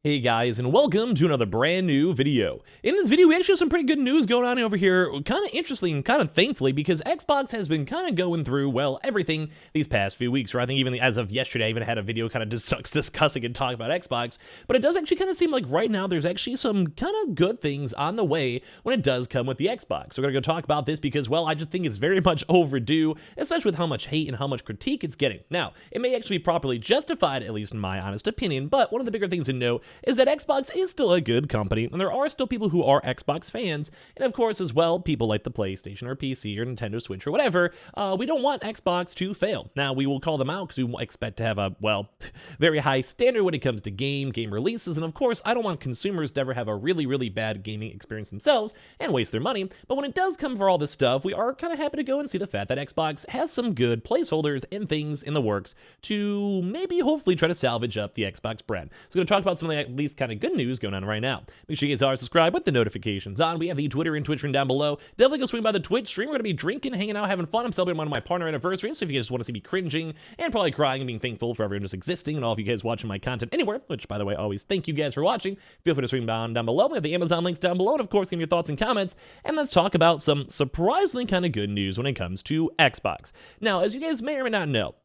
Hey guys, and welcome to another brand new video. In this video, we actually have some pretty good news going on over here, kind of interesting and kind of thankfully, because Xbox has been kind of going through, well, everything these past few weeks, or I think even as of yesterday, I even had a video kind of discussing and talking about Xbox, but it does actually kind of seem like right now there's actually some kind of good things on the way when it does come with the Xbox. So we're gonna go talk about this because, well, I just think it's very much overdue, especially with how much hate and how much critique it's getting. Now, it may actually be properly justified, at least in my honest opinion, but one of the bigger things to note is that Xbox is still a good company, and there are still people who are Xbox fans, and of course, as well, people like the PlayStation or PC or Nintendo Switch or whatever. We don't want Xbox to fail. Now, we will call them out because we expect to have a, well, very high standard when it comes to game releases, and of course, I don't want consumers to ever have a really, really bad gaming experience themselves and waste their money, but when it does come for all this stuff, we are kind of happy to go and see the fact that Xbox has some good placeholders and things in the works to maybe, hopefully, try to salvage up the Xbox brand. So we're going to talk about some of the at least kind of good news going on right now. Make sure you guys are subscribed with the notifications on. We have the Twitter and Twitch room down below. Definitely go swing by the Twitch stream. We're going to be drinking, hanging out, having fun. I'm celebrating one of my partner anniversaries, so if you guys want to see me cringing and probably crying and being thankful for everyone just existing and all of you guys watching my content anywhere, which, by the way, always thank you guys for watching, feel free to swing down below. We have the Amazon links down below, and of course, give me your thoughts and comments, and let's talk about some surprisingly kind of good news when it comes to Xbox. Now, as you guys may or may not know,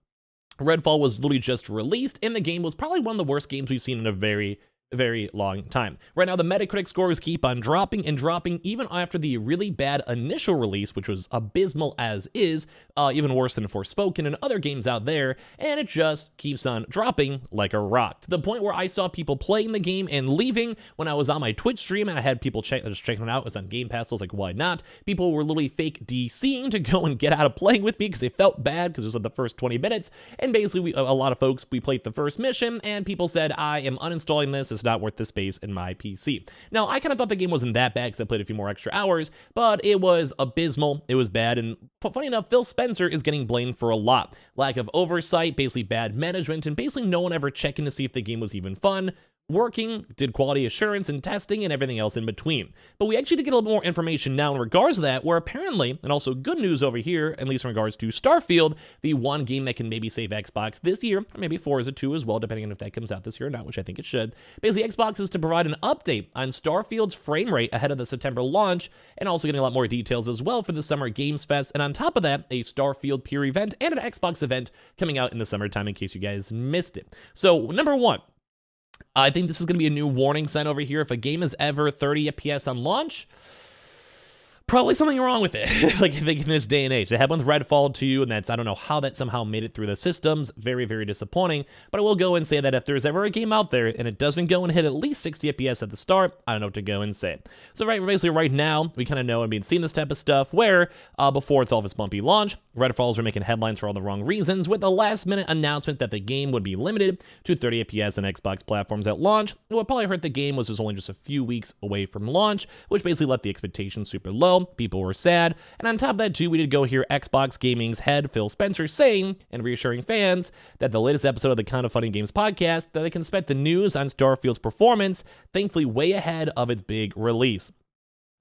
Redfall was literally just released, and the game was probably one of the worst games we've seen in a very long time. Right now, the Metacritic scores keep on dropping and dropping, even after the really bad initial release, which was abysmal as is, even worse than Forspoken and other games out there, and it just keeps on dropping like a rock, to the point where I saw people playing the game and leaving when I was on my Twitch stream, and I had people just checking it out. It was on Gamepass, so I was like, why not? People were literally fake DCing to go and get out of playing with me because they felt bad because it was like the first 20 minutes, and basically a lot of folks, we played the first mission, and people said, I am uninstalling this, it's not worth the space in my PC. Now, I kind of thought the game wasn't that bad because I played a few more extra hours, but it was abysmal, it was bad, and funny enough, Phil Spencer is getting blamed for a lot. Lack of oversight, basically bad management, and basically no one ever checking to see if the game was even fun, working, did quality assurance and testing and everything else in between. But we actually did get a little more information now in regards to that, where apparently, and also good news over here, at least in regards to Starfield, the one game that can maybe save Xbox this year, or maybe Forza 2 as well, depending on if that comes out this year or not, which I think it should. Basically, Xbox is to provide an update on Starfield's frame rate ahead of the September launch, and also getting a lot more details as well for the Summer Games Fest, and on top of that, a Starfield peer event and an Xbox event coming out in the summertime in case you guys missed it. So, number one, I think this is going to be a new warning sign over here. If a game is ever 30 FPS on launch, probably something wrong with it, like in this day and age. They had one with Redfall 2, and that's, I don't know how that somehow made it through the systems. Very, very disappointing. But I will go and say that if there's ever a game out there and it doesn't go and hit at least 60 FPS at the start, I don't know what to go and say. So basically right now, we kind of know and been seeing this type of stuff where before it's all of its bumpy launch, Redfalls were making headlines for all the wrong reasons with a last minute announcement that the game would be limited to 30 FPS on Xbox platforms at launch. And what probably hurt the game was only just a few weeks away from launch, which basically left the expectations super low. People were sad, and on top of that too, we did go hear Xbox Gaming's head Phil Spencer saying and reassuring fans that the latest episode of the Kind of Funny Games podcast that they can expect the news on Starfield's performance, thankfully way ahead of its big release.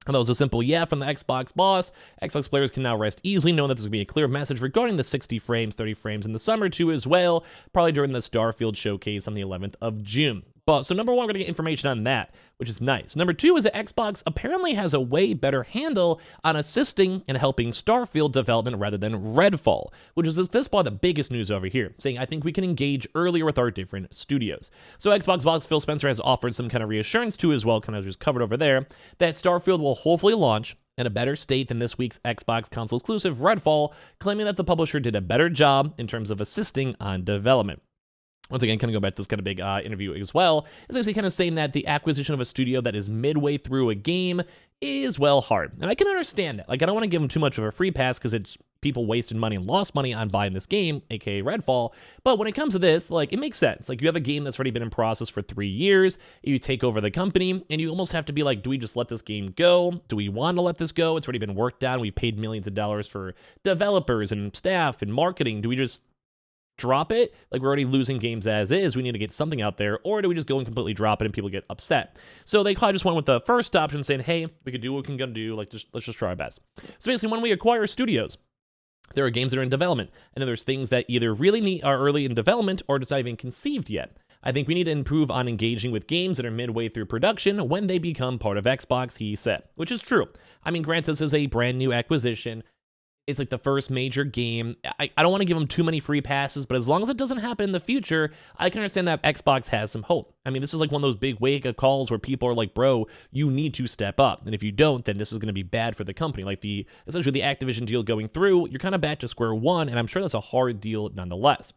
And that was a simple yeah from the Xbox boss. Xbox players can now rest easily knowing that there's going to be a clear message regarding the 60 frames, 30 frames in the summer too as well, probably during the Starfield showcase on the 11th of June. But so number one, we're going to get information on that, which is nice. Number two is that Xbox apparently has a way better handle on assisting and helping Starfield development rather than Redfall, which is this probably the biggest news over here, saying I think we can engage earlier with our different studios. So Xbox boss Phil Spencer has offered some kind of reassurance too as well, kind of just covered over there, that Starfield will hopefully launch in a better state than this week's Xbox console exclusive Redfall, claiming that the publisher did a better job in terms of assisting on development. Once again, kind of go back to this kind of big interview as well, is actually kind of saying that the acquisition of a studio that is midway through a game is, well, hard. And I can understand that. Like, I don't want to give them too much of a free pass because it's people wasted money and lost money on buying this game, aka Redfall. But when it comes to this, like, it makes sense. Like, you have a game that's already been in process for 3 years, you take over the company, and you almost have to be like, do we just let this game go? Do we want to let this go? It's already been worked on. We've paid millions of dollars for developers and staff and marketing. Do we just drop it? Like, we're already losing games as is, we need to get something out there, or do we just go and completely drop it and people get upset? So they probably just went with the first option, saying, hey, we could do what we can do, like, let's just try our best. So basically, when we acquire studios, there are games that are in development, and then there's things that either really are early in development or just not even conceived yet. I think we need to improve on engaging with games that are midway through production when they become part of Xbox, he said, which is true. I mean, granted, this is a brand new acquisition. It's like the first major game. I don't want to give them too many free passes, but as long as it doesn't happen in the future, I can understand that Xbox has some hope. I mean, this is like one of those big wake-up calls where people are like, bro, you need to step up. And if you don't, then this is going to be bad for the company. Like essentially the Activision deal going through, you're kind of back to square one, and I'm sure that's a hard deal nonetheless.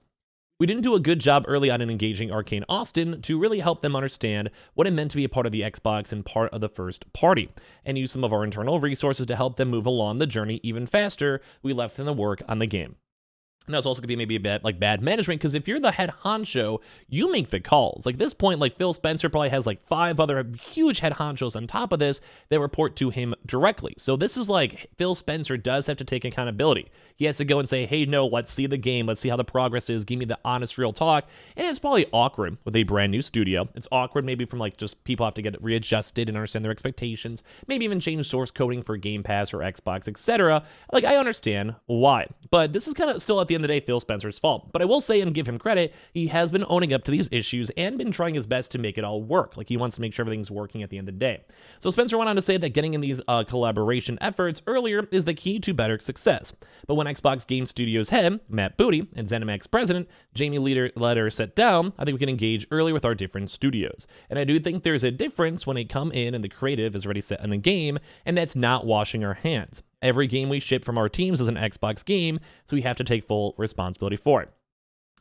We didn't do a good job early on in engaging Arcane Austin to really help them understand what it meant to be a part of the Xbox and part of the first party, and use some of our internal resources to help them move along the journey even faster. We left them to work on the game. Now, it's also going to be maybe a bit like bad management, because if you're the head honcho, you make the calls. Like at this point, like Phil Spencer probably has like 5 other huge head honchos on top of this that report to him directly. So this is like Phil Spencer does have to take accountability. He has to go and say, hey, no, let's see the game. Let's see how the progress is. Give me the honest, real talk. And it's probably awkward with a brand new studio. It's awkward maybe from like just people have to get readjusted and understand their expectations. Maybe even change source coding for Game Pass or Xbox, etc. Like I understand why. But this is kind of still at the end of the day Phil Spencer's fault. But I will say and give him credit, he has been owning up to these issues and been trying his best to make it all work. Like he wants to make sure everything's working at the end of the day. So Spencer went on to say that getting in these collaboration efforts earlier is the key to better success. But when Xbox Game Studios head, Matt Booty, and ZeniMax president, Jamie Leder sat down, I think we can engage early with our different studios. And I do think there's a difference when they come in and the creative is already set in a game, and that's not washing our hands. Every game we ship from our teams is an Xbox game, so we have to take full responsibility for it.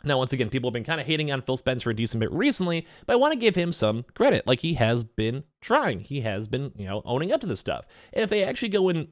Now, once again, people have been kind of hating on Phil Spencer a decent bit recently, but I want to give him some credit. Like, he has been trying. He has been, owning up to this stuff. And if they actually go and,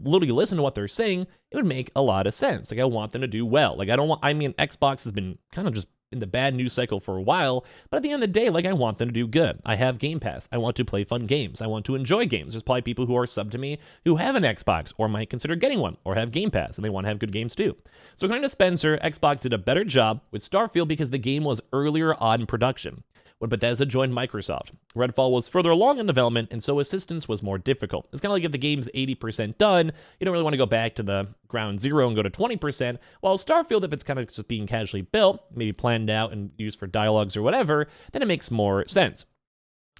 literally listen to what they're saying, it would make a lot of sense. Like, I want them to do well. Like, Xbox has been kind of just in the bad news cycle for a while, but at the end of the day, I want them to do good. I have Game Pass. I want to play fun games. I want to enjoy games. There's probably people who are sub to me who have an Xbox or might consider getting one or have Game Pass, and they want to have good games too. So according to Spencer, Xbox did a better job with Starfield because the game was earlier on production. When Bethesda joined Microsoft, Redfall was further along in development, and so assistance was more difficult. It's kind of like if the game's 80% done, you don't really want to go back to the ground zero and go to 20%, while Starfield, if it's kind of just being casually built, maybe planned out and used for dialogues or whatever, then it makes more sense.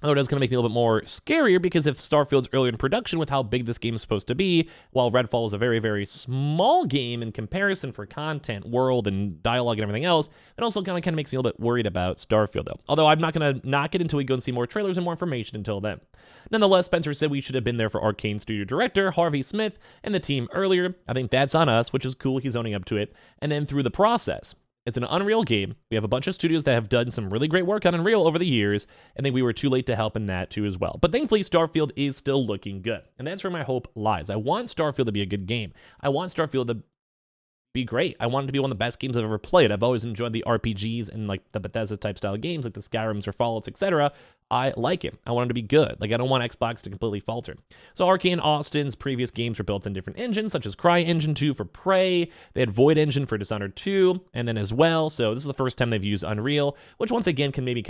Although that's going to make me a little bit more scarier, because if Starfield's earlier in production with how big this game is supposed to be, while Redfall is a very, very small game in comparison for content, world, and dialogue and everything else, it also kind of makes me a little bit worried about Starfield, though. Although I'm not going to knock it until we go and see more trailers and more information until then. Nonetheless, Spencer said we should have been there for Arcane Studio Director Harvey Smith and the team earlier. I think that's on us, which is cool. He's owning up to it. And then through the process. It's an Unreal game. We have a bunch of studios that have done some really great work on Unreal over the years, and then we were too late to help in that too as well. But thankfully, Starfield is still looking good, and that's where my hope lies. I want Starfield to be a good game. I want Starfield to be great. I want it to be one of the best games I've ever played. I've always enjoyed the RPGs and the Bethesda type style games, like the Skyrims or Fallouts, etc. I like it. I want it to be good. I don't want Xbox to completely falter. So Arcane Austin's previous games were built in different engines, such as CryEngine 2 for Prey. They had Void Engine for Dishonored 2, and then as well. So this is the first time they've used Unreal, which once again can maybe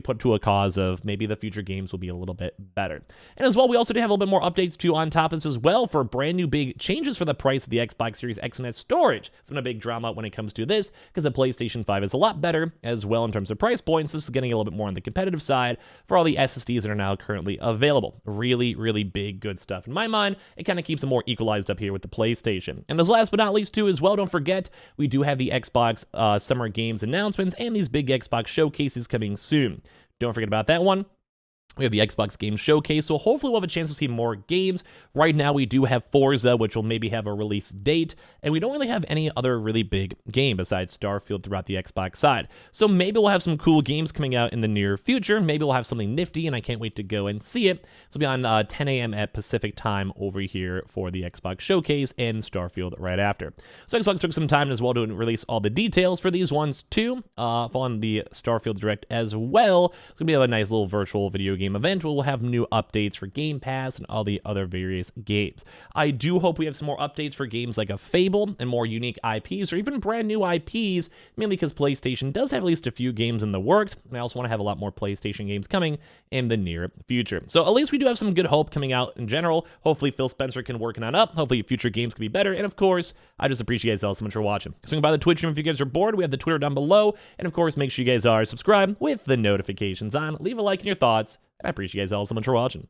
put to a cause of maybe the future games will be a little bit better. And as well, we also do have a little bit more updates too on top of this as well for brand new big changes for the price of the Xbox Series X and S storage. It's been a big drama when it comes to this, because the PlayStation 5 is a lot better as well in terms of price points. This is getting a little bit more on the competitive side for all the SSDs that are now currently available. Really, really big, good stuff. In my mind, it kind of keeps them more equalized up here with the PlayStation. And as last but not least too as well, don't forget, we do have the Xbox Summer Games announcements and these big Xbox showcases coming soon. Don't forget about that one. We have the Xbox Game Showcase, so hopefully we'll have a chance to see more games. Right now, we do have Forza, which will maybe have a release date, and we don't really have any other really big game besides Starfield throughout the Xbox side. So maybe we'll have some cool games coming out in the near future. Maybe we'll have something nifty, and I can't wait to go and see it. So it'll be on 10 a.m. at Pacific time over here for the Xbox Showcase and Starfield right after. So Xbox took some time as well to release all the details for these ones too, on the Starfield Direct as well. It's going to be a nice little virtual video game game event, we'll have new updates for Game Pass and all the other various games. I do hope we have some more updates for games like a Fable and more unique IPs or even brand new IPs, mainly because PlayStation does have at least a few games in the works, and I also want to have a lot more PlayStation games coming in the near future. So at least we do have some good hope coming out in general. Hopefully Phil Spencer can work on up. Hopefully future games can be better. And of course, I just appreciate you guys all so much for watching. Swing by the Twitch stream if you guys are bored. We have the Twitter down below. And of course, make sure you guys are subscribed with the notifications on. Leave a like and your thoughts. And I appreciate you guys all so much for watching.